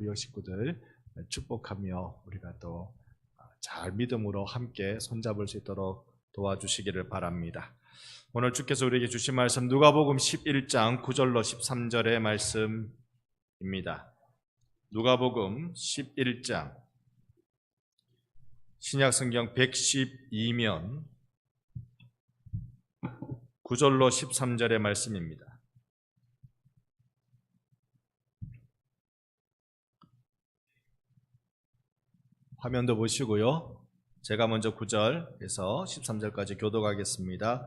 구역 식구들 축복하며 우리가 또 잘 믿음으로 함께 손잡을 수 있도록 도와주시기를 바랍니다. 오늘 주께서 우리에게 주신 말씀 누가복음 11장 9절로 13절의 말씀입니다. 누가복음 11장 신약성경 112면 9절로 13절의 말씀입니다. 화면도 보시고요. 제가 먼저 9절에서 13절까지 교독하겠습니다.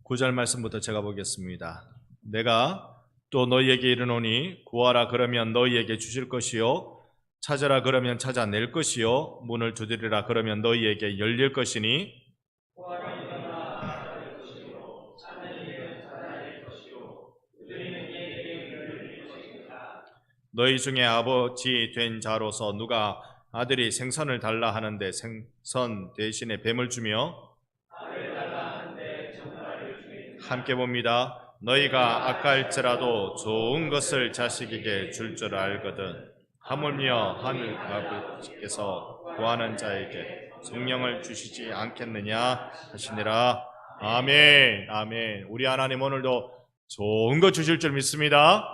9절 말씀부터 제가 보겠습니다. 내가 또 너희에게 이르노니 구하라 그러면 너희에게 주실 것이요 찾으라 그러면 찾아낼 것이요 문을 두드리라 그러면 너희에게 열릴 것이니 너희 중에 아버지 된 자로서 누가 아들이 생선을 달라 하는데 생선 대신에 뱀을 주며 함께 봅니다. 너희가 아까일지라도 좋은 것을 자식에게 줄 줄 알거든 하물며 하늘 아버지께서 구하는 자에게 성령을 주시지 않겠느냐 하시니라. 아멘. 아멘. 우리 하나님 오늘도 좋은 거 주실 줄 믿습니다.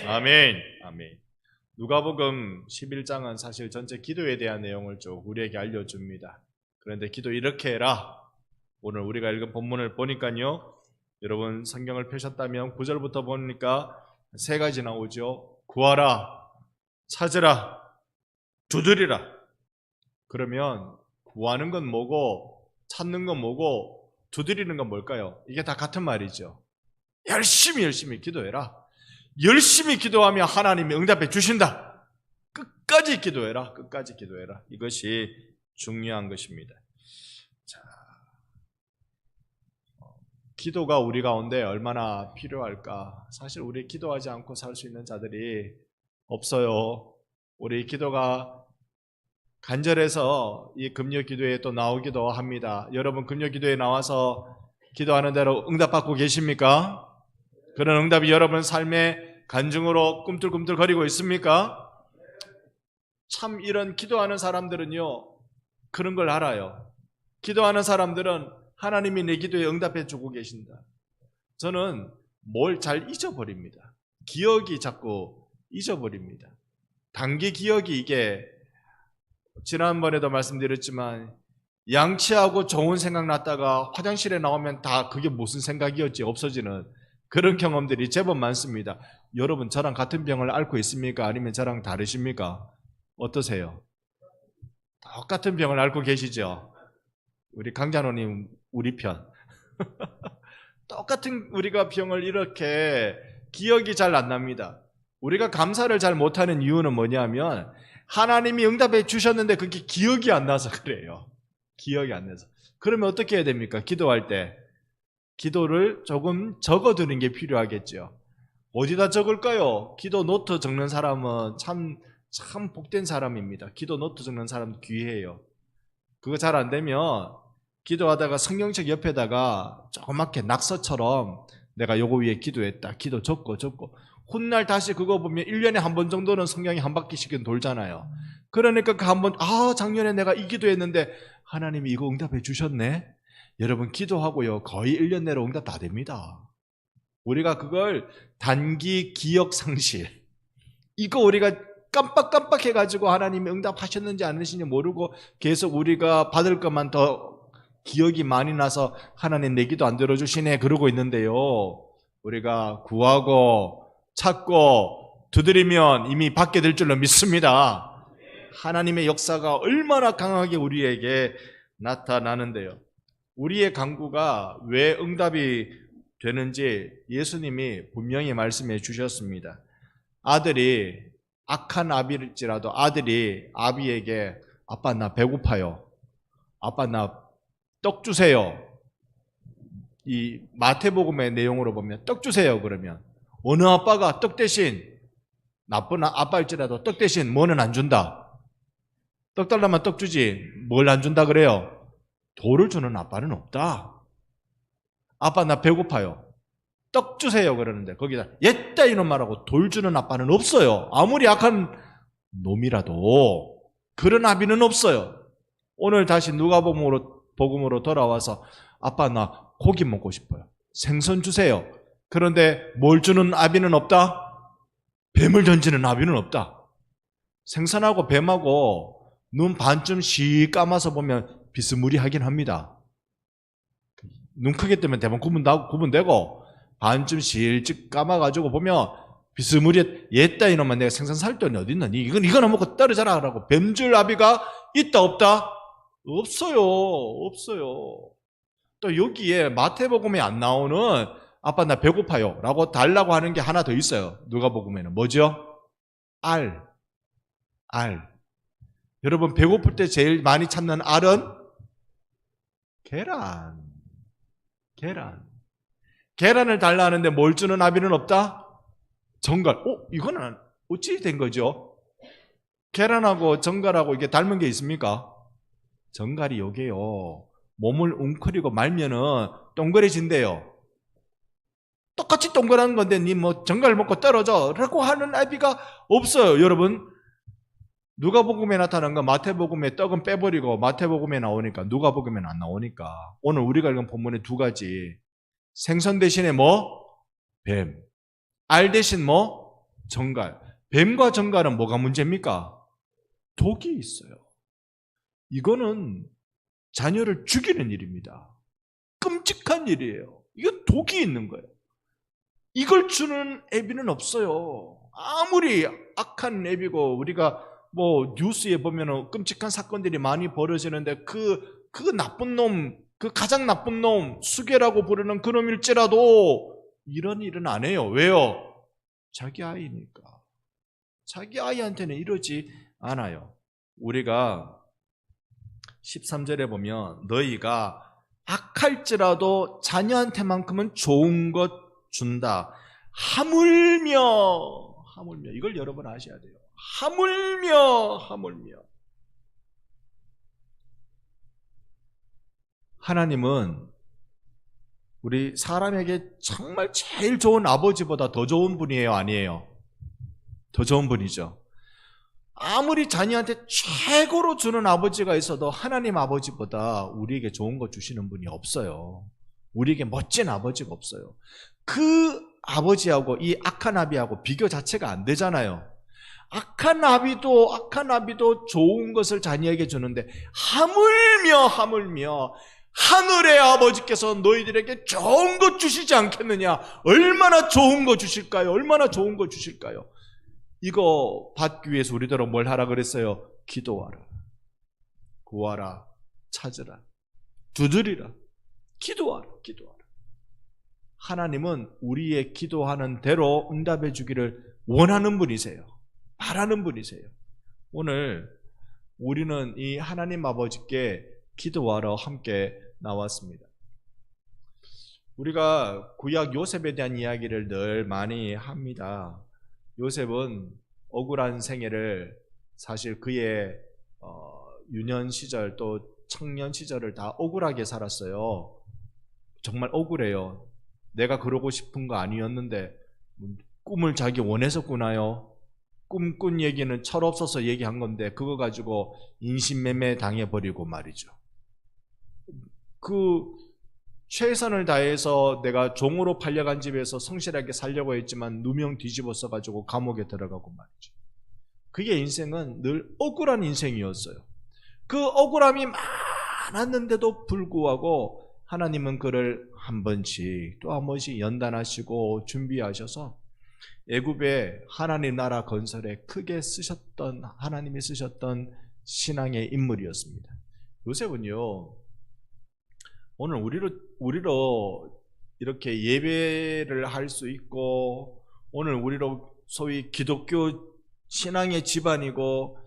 아멘. 아멘. 누가복음 11장은 사실 전체 기도에 대한 내용을 쭉 우리에게 알려줍니다. 그런데 기도 이렇게 해라. 오늘 우리가 읽은 본문을 보니까요. 여러분 성경을 펴셨다면 9절부터 보니까 세 가지 나오죠. 구하라, 찾으라, 두드리라. 그러면 구하는 건 뭐고 찾는 건 뭐고 두드리는 건 뭘까요? 이게 다 같은 말이죠. 열심히 기도해라. 열심히 기도하면 하나님이 응답해 주신다. 끝까지 기도해라. 끝까지 기도해라. 이것이 중요한 것입니다. 자, 기도가 우리 가운데 얼마나 필요할까? 사실 우리 기도하지 않고 살 수 있는 자들이 없어요. 우리 기도가 간절해서 이 금요 기도에 또 나오기도 합니다. 여러분 금요 기도에 나와서 기도하는 대로 응답받고 계십니까? 그런 응답이 여러분 삶에 간증으로 꿈틀꿈틀거리고 있습니까? 참 이런 기도하는 사람들은요 그런 걸 알아요. 기도하는 사람들은 하나님이 내 기도에 응답해 주고 계신다. 저는 뭘 잘 잊어버립니다. 기억이 자꾸 잊어버립니다. 단기 기억이 이게 지난번에도 말씀드렸지만 양치하고 좋은 생각 났다가 화장실에 나오면 다 그게 무슨 생각이었지 없어지는 그런 경험들이 제법 많습니다. 여러분 저랑 같은 병을 앓고 있습니까? 아니면 저랑 다르십니까? 어떠세요? 똑같은 병을 앓고 계시죠? 우리 강찬호님 우리 편 똑같은 우리가 병을 이렇게 기억이 잘 안 납니다. 우리가 감사를 잘 못하는 이유는 뭐냐면 하나님이 응답해 주셨는데 그게 기억이 안 나서 그래요. 기억이 안 나서. 그러면 어떻게 해야 됩니까? 기도할 때 기도를 조금 적어두는 게 필요하겠죠. 어디다 적을까요? 기도 노트 적는 사람은 참 복된 사람입니다. 기도 노트 적는 사람 귀해요. 그거 잘 안 되면 기도하다가 성경책 옆에다가 조그맣게 낙서처럼 내가 요거 위에 기도했다. 기도 적고 훗날 다시 그거 보면 1년에 한 번 정도는 성경이 한 바퀴씩은 돌잖아요. 그러니까 그 한 번 작년에 내가 이 기도했는데 하나님이 이거 응답해 주셨네. 여러분 기도하고요 거의 1년 내로 응답 다 됩니다. 우리가 그걸 단기 기억 상실 이거 우리가 깜빡 해가지고 하나님이 응답하셨는지 안 하시는지 모르고 계속 우리가 받을 것만 더 기억이 많이 나서 하나님 내 기도 안 들어주시네 그러고 있는데요. 우리가 구하고 찾고 두드리면 이미 받게 될 줄로 믿습니다. 하나님의 역사가 얼마나 강하게 우리에게 나타나는데요. 우리의 간구가 왜 응답이 되는지 예수님이 분명히 말씀해 주셨습니다. 아들이 악한 아비일지라도 아들이 아비에게 아빠 나 배고파요. 아빠 나 떡 주세요. 이 마태복음의 내용으로 보면 떡 주세요 그러면 어느 아빠가 떡 대신 나쁜 아빠일지라도 떡 대신 뭐는 안 준다. 떡 달라면 떡 주지 뭘 안 준다 그래요? 돌을 주는 아빠는 없다. 아빠 나 배고파요. 떡 주세요 그러는데 거기다 옛다 이놈 말하고 돌 주는 아빠는 없어요. 아무리 악한 놈이라도 그런 아비는 없어요. 오늘 다시 누가복음으로 돌아와서 아빠 나 고기 먹고 싶어요. 생선 주세요. 그런데 뭘 주는 아비는 없다? 뱀을 던지는 아비는 없다. 생선하고 뱀하고 눈 반쯤 씩 감아서 보면 비스무리하긴 합니다. 눈 크게 뜨면 대부분 구분되고 반쯤 실직 감아가지고 보면 비스무리해. 얘따 이놈아 내가 생선 살 돈이 어디 있나? 이거나 먹고 떨어져라 라고 뱀줄 아비가 있다 없다? 없어요. 없어요. 또 여기에 마태복음에 안 나오는 아빠 나 배고파요 라고 달라고 하는 게 하나 더 있어요. 누가복음에는 뭐죠? 알. 여러분 배고플 때 제일 많이 찾는 알은 계란을 달라 하는데 뭘 주는 아비는 없다? 정갈. 이거는 어찌 된 거죠? 계란하고 정갈하고 이게 닮은 게 있습니까? 정갈이 요게요. 몸을 웅크리고 말면은 동그래진대요. 똑같이 동그란 건데 니 뭐 정갈 먹고 떨어져 라고 하는 아비가 없어요. 여러분 누가복음에 나타난 거 마태복음에 떡은 빼버리고 마태복음에 나오니까 누가복음에는 안 나오니까 오늘 우리가 읽은 본문의 두 가지 생선 대신에 뭐? 뱀. 알 대신 뭐? 정갈. 뱀과 정갈은 뭐가 문제입니까? 독이 있어요. 이거는 자녀를 죽이는 일입니다. 끔찍한 일이에요. 이거 독이 있는 거예요. 이걸 주는 애비는 없어요. 아무리 악한 애비고 우리가 뭐 뉴스에 보면은 끔찍한 사건들이 많이 벌어지는데 그 나쁜 놈, 그 가장 나쁜 놈, 수괴라고 부르는 그놈일지라도 이런 일은 안 해요. 왜요? 자기 아이니까. 자기 아이한테는 이러지 않아요. 우리가 13절에 보면 너희가 악할지라도 자녀한테만큼은 좋은 것 준다. 하물며 이걸 여러분 아셔야 돼요. 하물며 하나님은 우리 사람에게 정말 제일 좋은 아버지보다 더 좋은 분이에요, 아니에요? 더 좋은 분이죠. 아무리 자녀한테 최고로 주는 아버지가 있어도 하나님 아버지보다 우리에게 좋은 거 주시는 분이 없어요. 우리에게 멋진 아버지가 없어요. 그 아버지하고 이 악한 아비하고 비교 자체가 안 되잖아요. 악한 아비도 좋은 것을 자녀에게 주는데 하물며 하늘의 아버지께서 너희들에게 좋은 것 주시지 않겠느냐? 얼마나 좋은 거 주실까요? 이거 받기 위해서 우리들은 뭘 하라 그랬어요? 기도하라, 구하라, 찾으라, 두드리라, 기도하라. 하나님은 우리의 기도하는 대로 응답해 주기를 원하는 분이세요. 바라는 분이세요. 오늘 우리는 이 하나님 아버지께 기도하러 함께 나왔습니다. 우리가 구약 요셉에 대한 이야기를 늘 많이 합니다. 요셉은 억울한 생애를 사실 그의 유년 시절 또 청년 시절을 다 억울하게 살았어요. 정말 억울해요. 내가 그러고 싶은 거 아니었는데 꿈을 자기 원해서 꾸나요? 꿈꾼 얘기는 철없어서 얘기한 건데 그거 가지고 인신매매 당해버리고 말이죠. 그 최선을 다해서 내가 종으로 팔려간 집에서 성실하게 살려고 했지만 누명 뒤집어 써가지고 감옥에 들어가고 말이죠. 그게 인생은 늘 억울한 인생이었어요. 그 억울함이 많았는데도 불구하고 하나님은 그를 한 번씩 또 한 번씩 연단하시고 준비하셔서 애굽의 하나님 나라 건설에 크게 쓰셨던 하나님이 쓰셨던 신앙의 인물이었습니다. 요셉은요 오늘 우리로 이렇게 예배를 할 수 있고 오늘 우리로 소위 기독교 신앙의 집안이고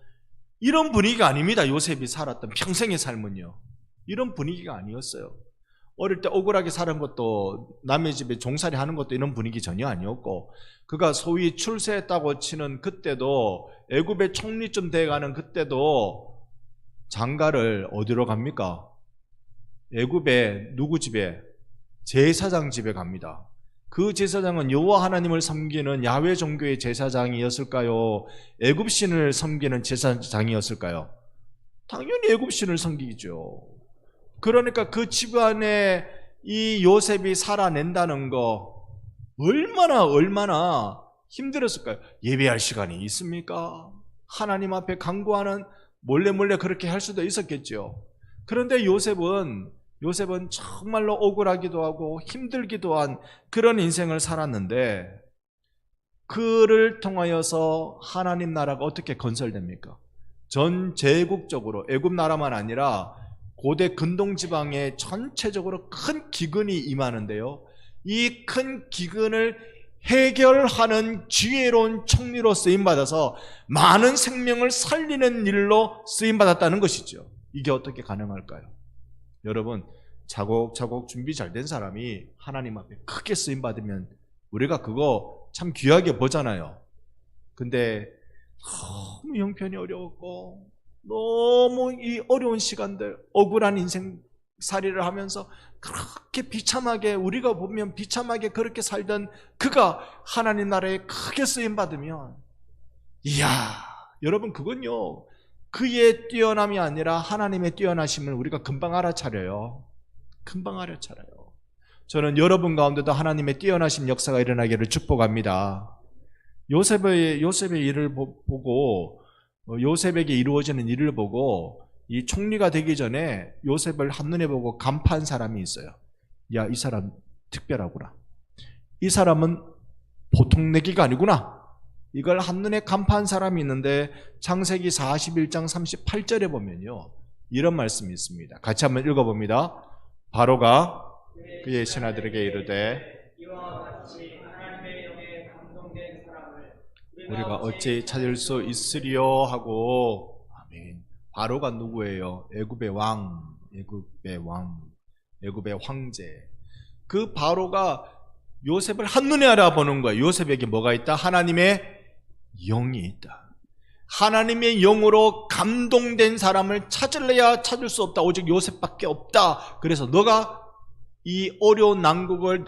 이런 분위기가 아닙니다. 요셉이 살았던 평생의 삶은요 이런 분위기가 아니었어요. 어릴 때 억울하게 사는 것도 남의 집에 종살이 하는 것도 이런 분위기 전혀 아니었고 그가 소위 출세했다고 치는 그때도 애굽의 총리쯤 돼가는 그때도 장가를 어디로 갑니까? 애굽의 누구 집에? 제사장 집에 갑니다. 그 제사장은 여호와 하나님을 섬기는 야훼 종교의 제사장이었을까요? 애굽신을 섬기는 제사장이었을까요? 당연히 애굽신을 섬기죠. 그러니까 그 집안에 이 요셉이 살아낸다는 거 얼마나 힘들었을까요? 예배할 시간이 있습니까? 하나님 앞에 간구하는 몰래 그렇게 할 수도 있었겠죠. 그런데 요셉은 정말로 억울하기도 하고 힘들기도 한 그런 인생을 살았는데, 그를 통하여서 하나님 나라가 어떻게 건설됩니까? 전 제국적으로 애굽 나라만 아니라 고대 근동 지방에 전체적으로 큰 기근이 임하는데요, 이 큰 기근을 해결하는 지혜로운 총리로 쓰임받아서 많은 생명을 살리는 일로 쓰임받았다는 것이죠. 이게 어떻게 가능할까요? 여러분, 차곡차곡 준비 잘 된 사람이 하나님 앞에 크게 쓰임받으면 우리가 그거 참 귀하게 보잖아요. 근데 너무 형편이 어려웠고 너무 이 어려운 시간들, 억울한 인생살이를 하면서 그렇게 비참하게, 우리가 보면 비참하게 그렇게 살던 그가 하나님 나라에 크게 쓰임받으면, 이야, 여러분, 그건요 그의 뛰어남이 아니라 하나님의 뛰어나심을 우리가 금방 알아차려요. 금방 알아차려요. 저는 여러분 가운데도 하나님의 뛰어나신 역사가 일어나기를 축복합니다. 요셉의 일을 보고, 요셉에게 이루어지는 일을 보고, 이 총리가 되기 전에 요셉을 한눈에 보고 간파한 사람이 있어요. 야, 이 사람 특별하구나. 이 사람은 보통 내기가 아니구나. 이걸 한눈에 간파한 사람이 있는데, 창세기 41장 38절에 보면요, 이런 말씀이 있습니다. 같이 한번 읽어봅니다. 바로가 그의 신하들에게 이르되 우리가 어찌 찾을 수 있으리요 하고. 아멘. 바로가 누구예요? 애굽의 왕, 애굽의 황제. 그 바로가 요셉을 한눈에 알아보는 거예요. 요셉에게 뭐가 있다? 하나님의 영이 있다. 하나님의 영으로 감동된 사람을 찾을래야 찾을 수 없다. 오직 요셉밖에 없다. 그래서 너가 이 어려운 난국을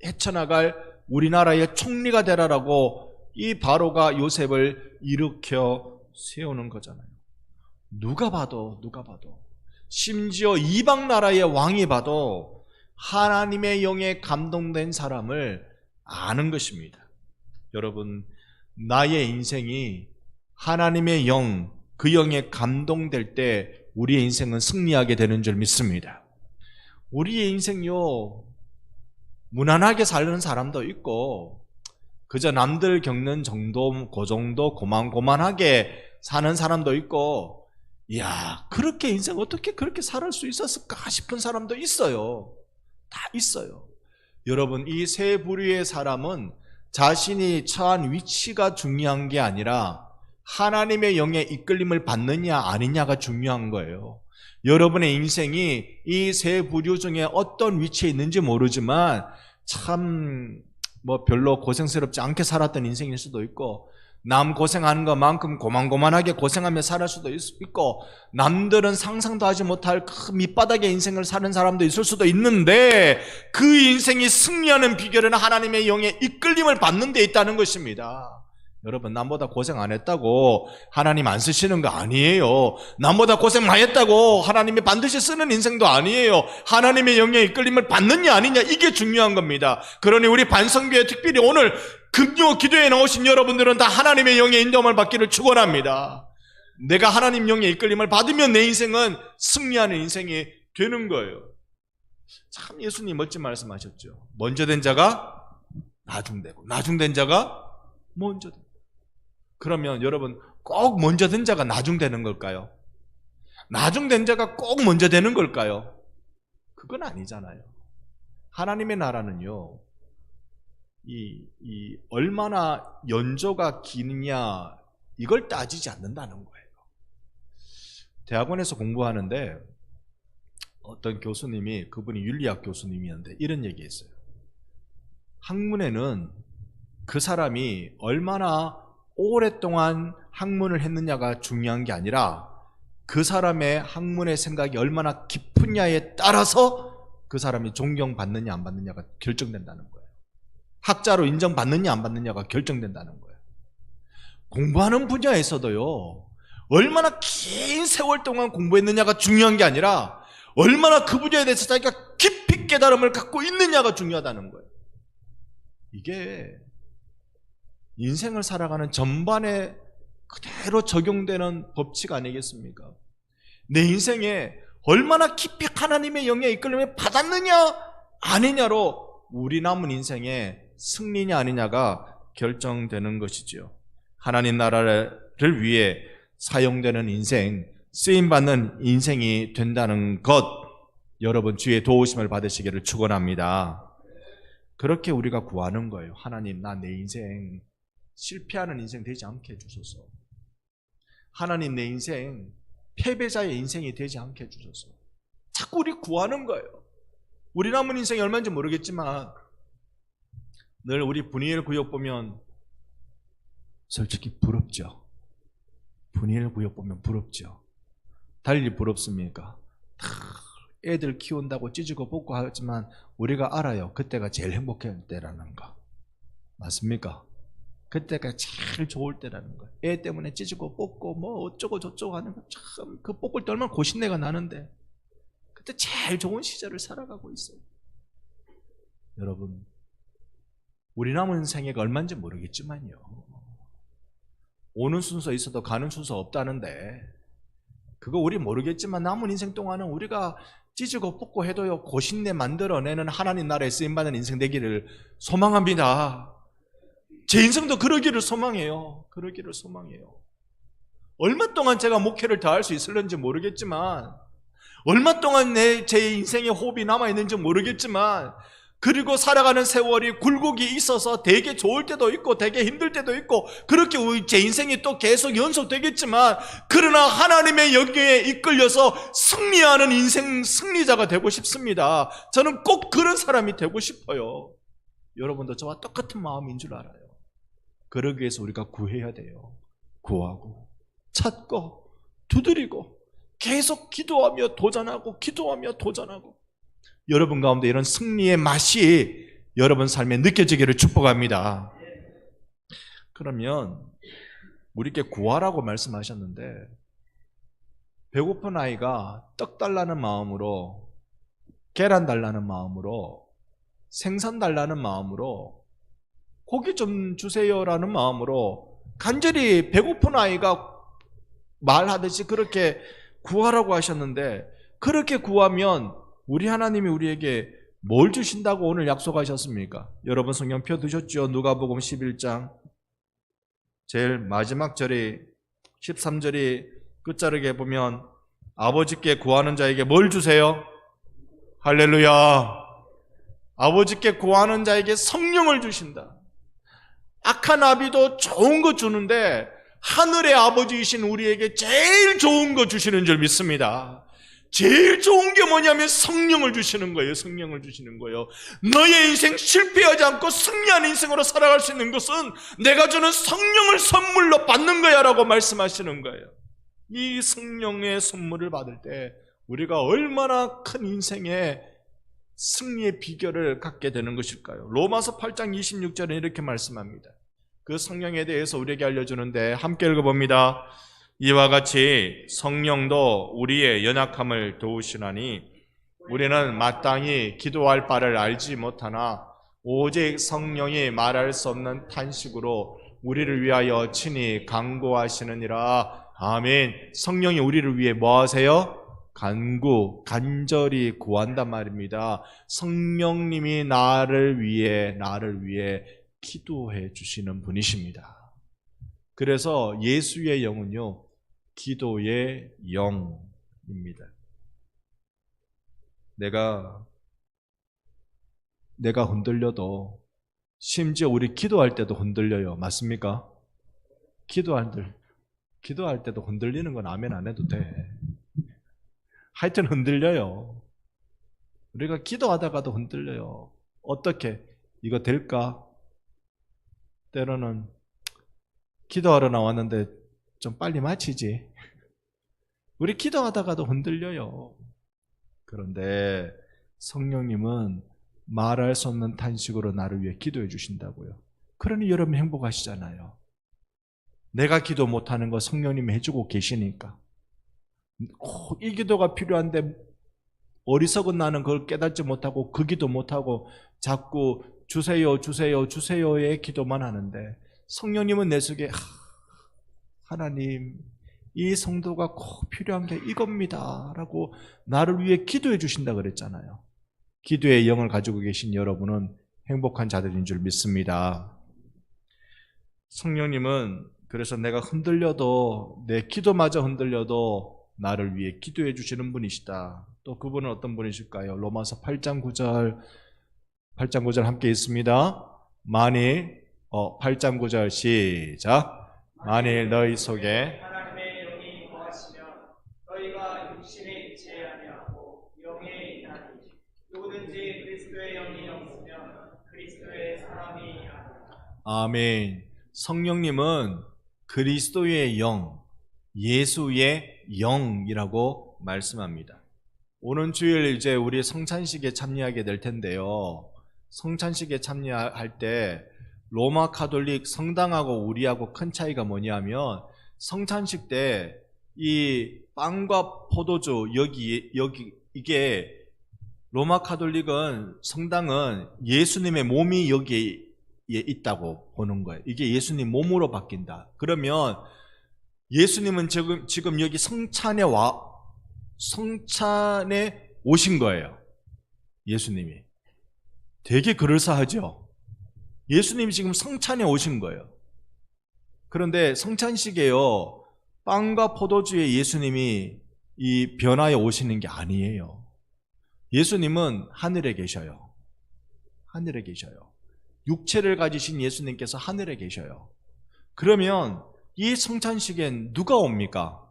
헤쳐나갈 우리나라의 총리가 되라라고 이 바로가 요셉을 일으켜 세우는 거잖아요. 누가 봐도 심지어 이방 나라의 왕이 봐도 하나님의 영에 감동된 사람을 아는 것입니다. 여러분, 나의 인생이 하나님의 영, 그 영에 감동될 때 우리의 인생은 승리하게 되는 줄 믿습니다. 우리의 인생요, 무난하게 사는 사람도 있고 그저 남들 겪는 정도, 그 정도 고만고만하게 사는 사람도 있고, 이야, 그렇게 인생 어떻게 그렇게 살 수 있었을까 싶은 사람도 있어요. 다 있어요. 여러분, 이 세 부류의 사람은 자신이 처한 위치가 중요한 게 아니라 하나님의 영의 이끌림을 받느냐 아니냐가 중요한 거예요. 여러분의 인생이 이 세 부류 중에 어떤 위치에 있는지 모르지만 참 별로 고생스럽지 않게 살았던 인생일 수도 있고, 남 고생하는 것만큼 고만고만하게 고생하며 살 수도 있고, 남들은 상상도 하지 못할 그 밑바닥의 인생을 사는 사람도 있을 수도 있는데, 그 인생이 승리하는 비결은 하나님의 영의 이끌림을 받는 데 있다는 것입니다. 여러분, 남보다 고생 안 했다고 하나님 안 쓰시는 거 아니에요. 남보다 고생 많이 했다고 하나님이 반드시 쓰는 인생도 아니에요. 하나님의 영의 이끌림을 받느냐 아니냐, 이게 중요한 겁니다. 그러니 우리 반성교회 특별히 오늘 금요 기도에 나오신 여러분들은 다 하나님의 영의 인도함을 받기를 축원합니다. 내가 하나님 영의 이끌림을 받으면 내 인생은 승리하는 인생이 되는 거예요. 참 예수님 멋진 말씀하셨죠. 먼저 된 자가 나중되고 나중된 자가 먼저 된다. 그러면 여러분, 꼭 먼저 된 자가 나중되는 걸까요? 나중된 자가 꼭 먼저 되는 걸까요? 그건 아니잖아요. 하나님의 나라는요, 얼마나 연조가 기느냐, 이걸 따지지 않는다는 거예요. 대학원에서 공부하는데 어떤 교수님이, 그분이 윤리학 교수님이었는데 이런 얘기했어요. 학문에는 그 사람이 얼마나 오랫동안 학문을 했느냐가 중요한 게 아니라 그 사람의 학문의 생각이 얼마나 깊으냐에 따라서 그 사람이 존경받느냐 안 받느냐가 결정된다는 거예요. 학자로 인정받느냐 안 받느냐가 결정된다는 거예요. 공부하는 분야에서도요, 얼마나 긴 세월 동안 공부했느냐가 중요한 게 아니라 얼마나 그 분야에 대해서 자기가 깊이 깨달음을 갖고 있느냐가 중요하다는 거예요. 이게 인생을 살아가는 전반에 그대로 적용되는 법칙 아니겠습니까? 내 인생에 얼마나 깊이 하나님의 영의 이끌림을 받았느냐 아니냐로 우리 남은 인생의 승리냐 아니냐가 결정되는 것이지요. 하나님 나라를 위해 사용되는 인생, 쓰임받는 인생이 된다는 것, 여러분 주의 도우심을 받으시기를 축원합니다. 그렇게 우리가 구하는 거예요. 하나님, 나 내 인생 실패하는 인생 되지 않게 해주소서. 하나님, 내 인생 패배자의 인생이 되지 않게 해주소서. 자꾸 우리 구하는 거예요. 우리 남은 인생이 얼마인지 모르겠지만 늘 우리 분이엘 구역 보면 솔직히 부럽죠. 분이엘 구역 보면 부럽죠. 달리 부럽습니까? 애들 키운다고 찌지고 볶고 하지만 우리가 알아요. 그때가 제일 행복할 때라는 거. 맞습니까? 그때가 제일 좋을 때라는 거. 애 때문에 찌지고 볶고 뭐 어쩌고 저쩌고 하는 거 참 그 볶을 때 얼마나 고신내가 나는데 그때 제일 좋은 시절을 살아가고 있어요. 여러분, 우리 남은 생애가 얼마인지 모르겠지만요, 오는 순서 있어도 가는 순서 없다는데 그거 우리 모르겠지만 남은 인생 동안은 우리가 찢고 뽑고 해도요 고신내 만들어내는 하나님 나라에 쓰임받는 인생 되기를 소망합니다. 제 인생도 그러기를 소망해요. 그러기를 소망해요. 얼마 동안 제가 목회를 더 할 수 있을는지 모르겠지만, 얼마 동안 제 인생의 호흡이 남아있는지 모르겠지만, 그리고 살아가는 세월이 굴곡이 있어서 되게 좋을 때도 있고 되게 힘들 때도 있고 그렇게 제 인생이 또 계속 연속되겠지만, 그러나 하나님의 영에 이끌려서 승리하는 인생 승리자가 되고 싶습니다. 저는 꼭 그런 사람이 되고 싶어요. 여러분도 저와 똑같은 마음인 줄 알아요. 그러기 위해서 우리가 구해야 돼요. 구하고 찾고 두드리고 계속 기도하며 도전하고 기도하며 도전하고, 여러분 가운데 이런 승리의 맛이 여러분 삶에 느껴지기를 축복합니다. 그러면 우리께 구하라고 말씀하셨는데, 배고픈 아이가 떡 달라는 마음으로, 계란 달라는 마음으로, 생선 달라는 마음으로, 고기 좀 주세요라는 마음으로 간절히 배고픈 아이가 말하듯이 그렇게 구하라고 하셨는데, 그렇게 구하면 우리 하나님이 우리에게 뭘 주신다고 오늘 약속하셨습니까? 여러분 성경표 드셨죠? 누가복음 11장 제일 마지막 절이 13절이 끝자락에 보면 아버지께 구하는 자에게 뭘 주세요? 할렐루야! 아버지께 구하는 자에게 성령을 주신다. 악한 아비도 좋은 거 주는데 하늘의 아버지이신 우리에게 제일 좋은 거 주시는 줄 믿습니다. 제일 좋은 게 뭐냐면 성령을 주시는 거예요. 성령을 주시는 거예요. 너의 인생 실패하지 않고 승리하는 인생으로 살아갈 수 있는 것은 내가 주는 성령을 선물로 받는 거야 라고 말씀하시는 거예요. 이 성령의 선물을 받을 때 우리가 얼마나 큰 인생의 승리의 비결을 갖게 되는 것일까요? 로마서 8장 26절은 이렇게 말씀합니다. 그 성령에 대해서 우리에게 알려주는데 함께 읽어봅니다. 이와 같이 성령도 우리의 연약함을 도우시나니 우리는 마땅히 기도할 바를 알지 못하나 오직 성령이 말할 수 없는 탄식으로 우리를 위하여 친히 간구하시느니라. 아멘. 성령이 우리를 위해 뭐 하세요? 간절히 구한단 말입니다. 성령님이 나를 위해 기도해 주시는 분이십니다. 그래서 예수의 영은요, 기도의 영입니다. 내가 흔들려도, 심지어 우리 기도할 때도 흔들려요. 맞습니까? 기도할 때도 흔들리는 건 아멘 안 해도 돼. 하여튼 흔들려요. 우리가 기도하다가도 흔들려요. 어떻게? 이거 될까? 때로는 기도하러 나왔는데 좀 빨리 마치지. 우리 기도하다가도 흔들려요. 그런데 성령님은 말할 수 없는 탄식으로 나를 위해 기도해 주신다고요. 그러니 여러분 행복하시잖아요. 내가 기도 못하는 거 성령님이 해주고 계시니까. 이 기도가 필요한데 어리석은 나는 그걸 깨닫지 못하고 그 기도 못하고 자꾸 주세요 주세요 주세요의 기도만 하는데, 성령님은 내 속에 하나님 이 성도가 꼭 필요한 게 이겁니다 라고 나를 위해 기도해 주신다 그랬잖아요. 기도의 영을 가지고 계신 여러분은 행복한 자들인 줄 믿습니다. 성령님은 그래서 내가 흔들려도, 내 기도마저 흔들려도 나를 위해 기도해 주시는 분이시다. 또 그분은 어떤 분이실까요? 로마서 8장 9절 함께 읽습니다. 만일 8장 9절 시작. 만일 너희 속에 하나님의 영이 거하시면 너희가 육신에 있지 아니하고 영에 있나니, 누구든지 그리스도의 영이 없으면 그리스도의 사람이 아니라. 아멘. 성령님은 그리스도의 영, 예수의 영이라고 말씀합니다. 오는 주일 이제 우리 성찬식에 참여하게 될 텐데요. 성찬식에 참여할 때 로마 가톨릭 성당하고 우리하고 큰 차이가 뭐냐면, 성찬식 때 이 빵과 포도주 여기 이게 로마 가톨릭은 성당은 예수님의 몸이 여기에 있다고 보는 거예요. 이게 예수님 몸으로 바뀐다. 그러면 예수님은 지금 여기 성찬에 오신 거예요. 예수님이. 되게 그럴싸하죠. 예수님이 지금 성찬에 오신 거예요. 그런데 성찬식에요, 빵과 포도주에 예수님이 이 변화에 오시는 게 아니에요. 예수님은 하늘에 계셔요. 하늘에 계셔요. 육체를 가지신 예수님께서 하늘에 계셔요. 그러면 이 성찬식엔 누가 옵니까?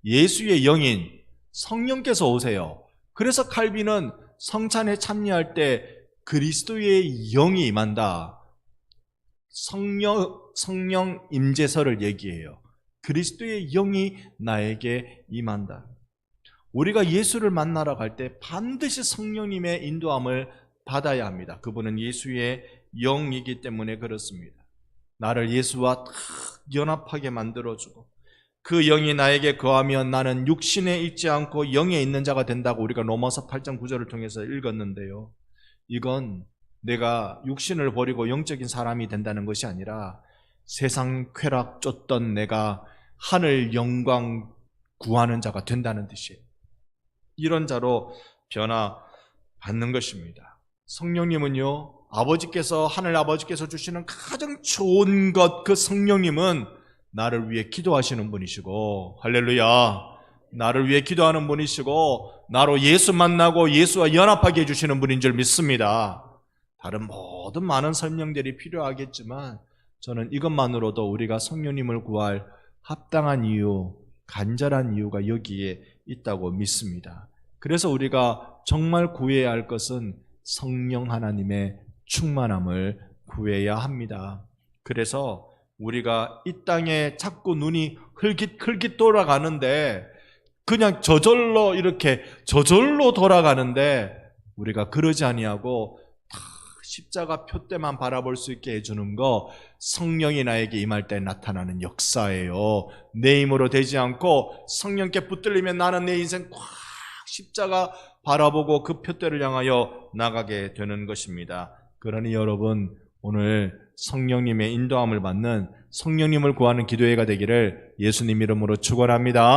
예수의 영인 성령께서 오세요. 그래서 칼빈은 성찬에 참여할 때 그리스도의 영이 임한다, 성령 임재설을 얘기해요. 그리스도의 영이 나에게 임한다. 우리가 예수를 만나러 갈 때 반드시 성령님의 인도함을 받아야 합니다. 그분은 예수의 영이기 때문에 그렇습니다. 나를 예수와 딱 연합하게 만들어주고, 그 영이 나에게 거하면 나는 육신에 있지 않고 영에 있는 자가 된다고 우리가 로마서 8장 9절을 통해서 읽었는데요. 이건 내가 육신을 버리고 영적인 사람이 된다는 것이 아니라 세상 쾌락 쫓던 내가 하늘 영광 구하는 자가 된다는 뜻이에요. 이런 자로 변화받는 것입니다. 성령님은요, 하늘 아버지께서 주시는 가장 좋은 것, 그 성령님은 나를 위해 기도하시는 분이시고, 할렐루야, 나를 위해 기도하는 분이시고, 나로 예수 만나고 예수와 연합하게 해주시는 분인 줄 믿습니다. 다른 모든 많은 설명들이 필요하겠지만 저는 이것만으로도 우리가 성령님을 구할 합당한 이유, 간절한 이유가 여기에 있다고 믿습니다. 그래서 우리가 정말 구해야 할 것은 성령 하나님의 충만함을 구해야 합니다. 그래서 우리가 이 땅에 자꾸 눈이 흘깃 돌아가는데, 그냥 저절로 돌아가는데, 우리가 그러지 아니하고 십자가 표대만 바라볼 수 있게 해주는 거, 성령이 나에게 임할 때 나타나는 역사예요. 내 힘으로 되지 않고 성령께 붙들리면 나는 내 인생 꽉 십자가 바라보고 그 표대를 향하여 나가게 되는 것입니다. 그러니 여러분, 오늘 성령님의 인도함을 받는, 성령님을 구하는 기도회가 되기를 예수님 이름으로 축원합니다.